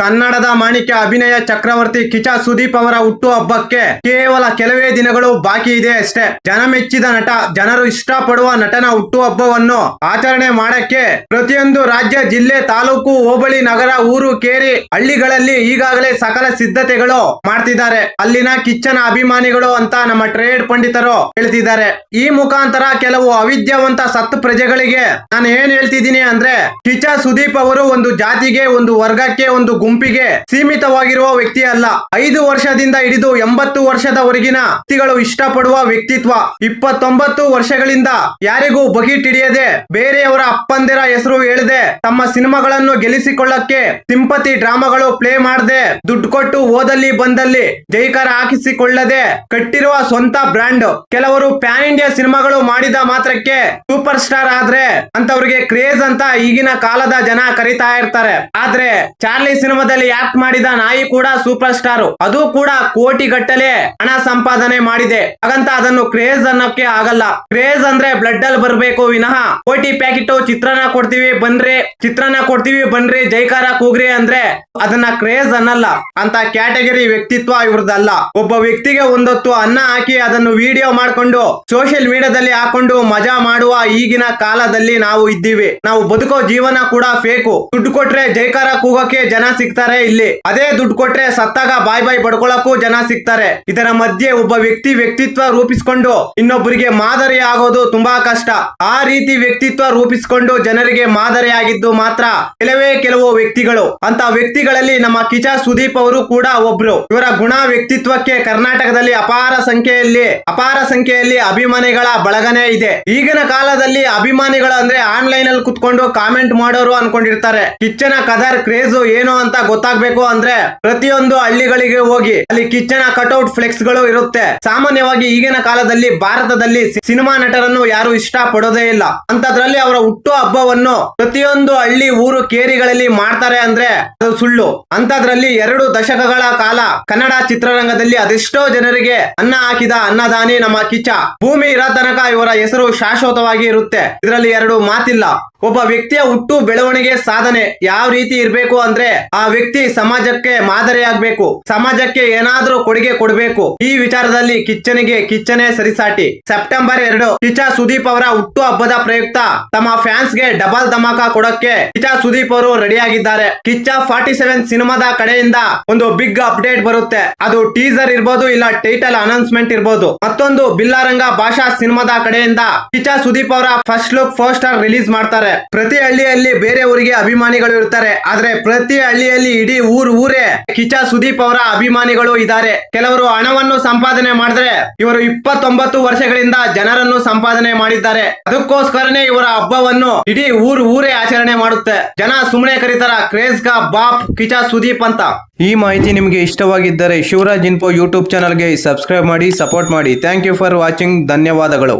ಕನ್ನಡದ ಮಾಣಿಕ್ಯ ಅಭಿನಯ ಚಕ್ರವರ್ತಿ ಕಿಚ್ಚ ಸುದೀಪ್ ಅವರ ಹುಟ್ಟು ಹಬ್ಬಕ್ಕೆ ಕೇವಲ ಕೆಲವೇ ದಿನಗಳು ಬಾಕಿ ಇದೆ ಅಷ್ಟೇ. ಜನಮೆಚ್ಚಿದ ನಟ, ಜನರು ಇಷ್ಟಪಡುವ ನಟನ ಹುಟ್ಟು ಹಬ್ಬವನ್ನು ಆಚರಣೆ ಮಾಡಕ್ಕೆ ಪ್ರತಿಯೊಂದು ರಾಜ್ಯ, ಜಿಲ್ಲೆ, ತಾಲೂಕು, ಹೋಬಳಿ, ನಗರ, ಊರು, ಕೇರಿ, ಹಳ್ಳಿಗಳಲ್ಲಿ ಈಗಾಗಲೇ ಸಕಲ ಸಿದ್ಧತೆಗಳು ಮಾಡ್ತಿದ್ದಾರೆ. ಅಲ್ಲಿನ ಕಿಚ್ಚನ ಅಭಿಮಾನಿಗಳು ಅಂತ ನಮ್ಮ ಟ್ರೇಡ್ ಪಂಡಿತರು ಹೇಳ್ತಿದ್ದಾರೆ. ಈ ಮುಖಾಂತರ ಕೆಲವು ಅವಿದ್ಯಾವಂತ ಸತ್ತು ಪ್ರಜೆಗಳಿಗೆ ನಾನು ಏನ್ ಹೇಳ್ತಿದ್ದೀನಿ ಅಂದ್ರೆ, ಕಿಚ್ಚ ಸುದೀಪ್ ಅವರು ಒಂದು ಜಾತಿಗೆ, ಒಂದು ವರ್ಗಕ್ಕೆ, ಒಂದು ಗುಂಪಿಗೆ ಸೀಮಿತವಾಗಿರುವ ವ್ಯಕ್ತಿ ಅಲ್ಲ. 5 ವರ್ಷದಿಂದ ಹಿಡಿದು 80 ವರ್ಷದವರೆಗಿನ ವ್ಯಕ್ತಿಗಳು ಇಷ್ಟಪಡುವ ವ್ಯಕ್ತಿತ್ವ. 29 ವರ್ಷಗಳಿಂದ ಯಾರಿಗೂ ಬಗೆಟ್ ಹಿಡಿಯದೆ, ಬೇರೆಯವರ ಅಪ್ಪಂದಿರ ಹೆಸರು ಹೇಳದೆ, ತಮ್ಮ ಸಿನಿಮಾಗಳನ್ನು ಗೆಲ್ಲಿಸಿಕೊಳ್ಳಕ್ಕೆ ಸಿಂಪತಿ ಡ್ರಾಮಾಗಳು ಪ್ಲೇ ಮಾಡದೆ, ದುಡ್ಡು ಕೊಟ್ಟು ಓದಲ್ಲಿ ಬಂದಲ್ಲಿ ಜೈಕಾರ ಹಾಕಿಸಿಕೊಳ್ಳದೆ ಕಟ್ಟಿರುವ ಸ್ವಂತ ಬ್ರಾಂಡ್. ಕೆಲವರು ಪ್ಯಾನ್ ಇಂಡಿಯಾ ಸಿನಿಮಾಗಳು ಮಾಡಿದ ಮಾತ್ರಕ್ಕೆ ಸೂಪರ್ ಸ್ಟಾರ್ ಆದ್ರೆ ಅಂತವ್ರಿಗೆ ಕ್ರೇಜ್ ಅಂತ ಈಗಿನ ಕಾಲದ ಜನ ಕರೀತಾ ಇರ್ತಾರೆ. ಆದ್ರೆ ಚಾರ್ಲಿ ಸಿನಿಮಾದಲ್ಲಿ ಆಕ್ಟ್ ಮಾಡಿದ ನಾಯಿ ಕೂಡ ಸೂಪರ್ ಸ್ಟಾರ್. ಅದು ಕೂಡ ಕೋಟಿ ಗಟ್ಟಲೆ ಹಣ ಸಂಪಾದನೆ ಮಾಡಿದೆ. ಹಾಗಂತ ಅದನ್ನು ಕ್ರೇಜ್ ಅನ್ನೋಕೆ ಆಗಲ್ಲ. ಕ್ರೇಜ್ ಅಂದ್ರೆ ಬ್ಲಡ್ ಅಲ್ಲಿ ಬರ್ಬೇಕು ವಿನಃ ಕೋಟಿ ಪ್ಯಾಕೆಟ್ ಚಿತ್ರಾನ್ನ ಕೊಡ್ತೀವಿ ಬನ್ರಿ ಜೈಕಾರ ಕೂಗ್ರಿ ಅಂದ್ರೆ ಅದನ್ನ ಕ್ರೇಜ್ ಅನ್ನಲ್ಲ. ಅಂತ ಕ್ಯಾಟಗರಿ ವ್ಯಕ್ತಿತ್ವ ಇವ್ರದಲ್ಲ. ಒಬ್ಬ ವ್ಯಕ್ತಿಗೆ ಒಂದೊತ್ತು ಅನ್ನ ಹಾಕಿ ಅದನ್ನು ವಿಡಿಯೋ ಮಾಡ್ಕೊಂಡು ಸೋಷಿಯಲ್ ಮೀಡಿಯಾದಲ್ಲಿ ಹಾಕೊಂಡು ಮಜಾ ಮಾಡುವ ಈಗಿನ ಕಾಲದಲ್ಲಿ ನಾವು ಇದ್ದೀವಿ. ನಾವು ಬದುಕೋ ಜೀವನ ಕೂಡ ಫೇಕು. ದುಡ್ಡು ಕೊಟ್ರೆ ಜೈಕಾರ ಕೂಗಕ್ಕೆ ಜನ ಸಿಗ್ತಾರೆ ಇಲ್ಲಿ. ಅದೇ ದುಡ್ಡು ಕೊಟ್ರೆ ಸತ್ತಾಗ ಬಾಯ್ ಬಡ್ಕೊಳಕ್ಕೂ ಜನ ಸಿಗ್ತಾರೆ. ಇದರ ಮಧ್ಯೆ ಒಬ್ಬ ವ್ಯಕ್ತಿತ್ವ ರೂಪಿಸಿಕೊಂಡು ಇನ್ನೊಬ್ಬರಿಗೆ ಮಾದರಿ ಆಗೋದು ತುಂಬಾ ಕಷ್ಟ. ಆ ರೀತಿ ವ್ಯಕ್ತಿತ್ವ ರೂಪಿಸಿಕೊಂಡು ಜನರಿಗೆ ಮಾದರಿಯಾಗಿದ್ದು ಮಾತ್ರ ಕೆಲವು ವ್ಯಕ್ತಿಗಳು. ಅಂತ ವ್ಯಕ್ತಿಗಳಲ್ಲಿ ನಮ್ಮ ಕಿಚ್ಚ ಸುದೀಪ್ ಅವರು ಕೂಡ ಒಬ್ರು. ಇವರ ಗುಣ, ವ್ಯಕ್ತಿತ್ವಕ್ಕೆ ಕರ್ನಾಟಕದಲ್ಲಿ ಅಪಾರ ಸಂಖ್ಯೆಯಲ್ಲಿ ಅಭಿಮಾನಿಗಳ ಬಳಗನೆ ಇದೆ. ಈಗಿನ ಕಾಲದಲ್ಲಿ ಅಭಿಮಾನಿಗಳು ಅಂದ್ರೆ ಆನ್ಲೈನ್ ಅಲ್ಲಿ ಕುತ್ಕೊಂಡು ಕಾಮೆಂಟ್ ಮಾಡೋರು ಅನ್ಕೊಂಡಿರ್ತಾರೆ. ಕಿಚ್ಚನ ಕದರ್ ಕ್ರೇಜ್ ಏನು ಅಂತ ಗೊತ್ತಾಗ್ಬೇಕು ಅಂದ್ರೆ ಪ್ರತಿಯೊಂದು ಹಳ್ಳಿಗಳಿಗೆ ಹೋಗಿ ಅಲ್ಲಿ ಕಿಚ್ಚನ ಕಟ್ಔಟ್ ಫ್ಲೆಕ್ಸ್ ಗಳು ಇರುತ್ತೆ. ಸಾಮಾನ್ಯವಾಗಿ ಈಗಿನ ಕಾಲದಲ್ಲಿ ಭಾರತದಲ್ಲಿ ಸಿನಿಮಾ ನಟರನ್ನು ಯಾರು ಇಷ್ಟ ಪಡೋದೇ ಇಲ್ಲ. ಅಂತದ್ರಲ್ಲಿ ಅವರ ಹುಟ್ಟು ಹಬ್ಬವನ್ನು ಪ್ರತಿಯೊಂದು ಹಳ್ಳಿ, ಊರು, ಕೇರಿಗಳಲ್ಲಿ ಮಾಡ್ತಾರೆ ಅಂದ್ರೆ ಅದು ಸುಳ್ಳು. ಅಂತದ್ರಲ್ಲಿ 2 ದಶಕಗಳ ಕಾಲ ಕನ್ನಡ ಚಿತ್ರರಂಗದಲ್ಲಿ ಅದೆಷ್ಟೋ ಜನರಿಗೆ ಅನ್ನ ಹಾಕಿದ ಅನ್ನದಾನಿ ನಮ್ಮ ಕಿಚ್ಚ. ಭೂಮಿ ಇರೋ ತನಕ ಇವರ ಹೆಸರು ಶಾಶ್ವತವಾಗಿ ಇರುತ್ತೆ. ಇದರಲ್ಲಿ 2 ಮಾತಿಲ್ಲ. ಒಬ್ಬ ವ್ಯಕ್ತಿಯ ಹುಟ್ಟು, ಬೆಳವಣಿಗೆ, ಸಾಧನೆ ಯಾವ ರೀತಿ ಇರಬೇಕು ಅಂದ್ರೆ ಆ ವ್ಯಕ್ತಿ ಸಮಾಜಕ್ಕೆ ಮಾದರಿಯಾಗಬೇಕು, ಸಮಾಜಕ್ಕೆ ಏನಾದ್ರೂ ಕೊಡುಗೆ ಕೊಡಬೇಕು. ಈ ವಿಚಾರದಲ್ಲಿ ಕಿಚ್ಚನೇ ಸರಿಸಾಟಿ. ಸೆಪ್ಟೆಂಬರ್ 2 ಕಿಚ್ಚ ಸುದೀಪ್ ಅವರ ಹುಟ್ಟು ಹಬ್ಬದ ಪ್ರಯುಕ್ತ ತಮ್ಮ ಫ್ಯಾನ್ಸ್ ಗೆ ಡಬಲ್ ಧಮಾಕ ಕೊಡಕ್ಕೆ ಕಿಚ್ಚ ಸುದೀಪ್ ಅವರು ರೆಡಿ ಆಗಿದ್ದಾರೆ. ಕಿಚ್ಚ 47 ಸಿನಿಮಾದ ಕಡೆಯಿಂದ ಒಂದು ಬಿಗ್ ಅಪ್ಡೇಟ್ ಬರುತ್ತೆ. ಅದು ಟೀಸರ್ ಇರ್ಬೋದು, ಇಲ್ಲ ಟೈಟಲ್ ಅನೌನ್ಸ್ಮೆಂಟ್ ಇರ್ಬೋದು. ಮತ್ತೊಂದು ಬಿಲ್ಲಾರಂಗ ಭಾಷಾ ಸಿನಿಮಾದ ಕಡೆಯಿಂದ ಕಿಚ್ಚ ಸುದೀಪ್ ಅವರ ಫಸ್ಟ್ ಲುಕ್ ಪೋಸ್ಟರ್ ರಿಲೀಸ್ ಮಾಡ್ತಾರೆ. ಪ್ರತಿ ಹಳ್ಳಿಯಲ್ಲಿ ಬೇರೆ ಊರಿಗೆ ಅಭಿಮಾನಿಗಳು ಇರ್ತಾರೆ. ಆದ್ರೆ ಪ್ರತಿ ಹಳ್ಳಿಯಲ್ಲಿ ಇಡೀ ಊರೇ ಕಿಚ್ಚ ಸುದೀಪ್ ಅವರ ಅಭಿಮಾನಿಗಳು ಇದ್ದಾರೆ. ಕೆಲವರು ಹಣವನ್ನು ಸಂಪಾದನೆ ಮಾಡಿದ್ರೆ, ಇವರು 29 ವರ್ಷಗಳಿಂದ ಜನರನ್ನು ಸಂಪಾದನೆ ಮಾಡಿದ್ದಾರೆ. ಅದಕ್ಕೋಸ್ಕರನೇ ಇವರ ಹಬ್ಬವನ್ನು ಇಡೀ ಊರೇ ಆಚರಣೆ ಮಾಡುತ್ತೆ. ಜನ ಸುಮ್ಮನೆ ಕರೀತಾರ ಕ್ರೇಜ್ ಕಾ ಬಾಪ್ ಕಿಚ್ಚ ಸುದೀಪ್ ಅಂತ. ಈ ಮಾಹಿತಿ ನಿಮಗೆ ಇಷ್ಟವಾಗಿದ್ದರೆ ಶಿವರಾಜ್ ಇನ್ಫೋ ಯೂಟ್ಯೂಬ್ ಚಾನಲ್ಗೆ ಸಬ್ಸ್ಕ್ರೈಬ್ ಮಾಡಿ, ಸಪೋರ್ಟ್ ಮಾಡಿ. Thank you for watching. ಧನ್ಯವಾದಗಳು.